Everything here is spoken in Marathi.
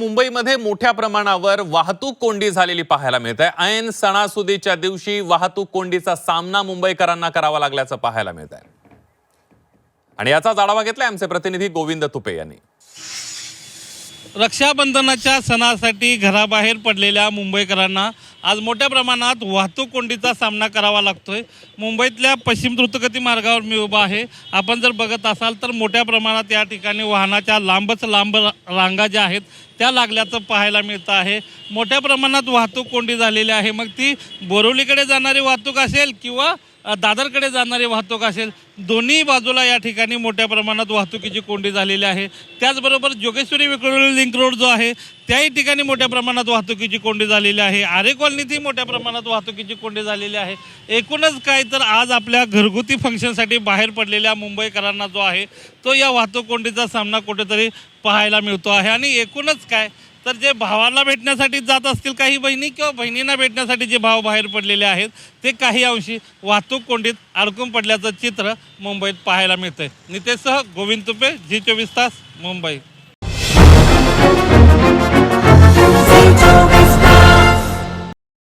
मुंबईमध्ये मोठ्या प्रमाणावर वाहतूक कोंडी झालेली पाहायला मिळत आहे। ऐन सणासुदीच्या दिवशी वाहतूक कोंडीचा सामना मुंबईकरांना करावा लागल्याचं पाहायला मिळत आहे। आणि याचाच आढावा घेतलाय आमचे प्रतिनिधी गोविंद तुपे यांनी। रक्षाबंधनाच्या सणासाठी घराबाहेर पडलेल्या मुंबईकरांना आज मोठ्या प्रमाणात वाहतूक कोंडीचा सामना करावा लागतोय। मुंबईतल्या पश्चिम द्रुतगती मार्गावर मी उभा आहे। आपण जर बघत असाल तर मोठ्या प्रमाणात या ठिकाणी वाहनाच्या लांब रांगा ज्या आहेत त्या लागल्याचं पाहायला मिळतं आहे। मोठ्या प्रमाणात वाहतूक कोंडी झालेली आहे, मग ती बोरिवलीकडे जाणारी वाहतूक असेल किंवा दादरकडे जाणारी वाहतूक असेल, दोन्ही बाजूला या ठिकाणी मोठ्या प्रमाणात वाहतुकीची कोंडी झालेली आहे। त्याचबरोबर जोगेश्वरी विक्रोळी लिंक रोड जो आहे त्याही ठिकाणी मोठ्या प्रमाणात वाहतुकीची कोंडी झालेली आहे। आरे कॉलनीतही मोठ्या प्रमाणात वाहतुकीची कोंडी झालेली आहे। एकूणच काय तर आज आपल्या घरगुती फंक्शनसाठी बाहेर पडलेल्या मुंबईकरांना जो आहे तो या वाहतूक कोंडीचा सामना कुठेतरी पाहायला मिळतो आहे। आणि एकूणच काय तर जे भावाला भेटण्यासाठी जात असतील काही बहिणी किंवा बहिणींना भेटण्यासाठी जे भाव बाहेर पडलेले आहेत ते काही अंशी वाहतूक कोंडीत अडकून पडल्याचं चित्र मुंबईत पाहायला मिळतंय। नितेशसह गोविंद तुपे, G24 तास, मुंबई।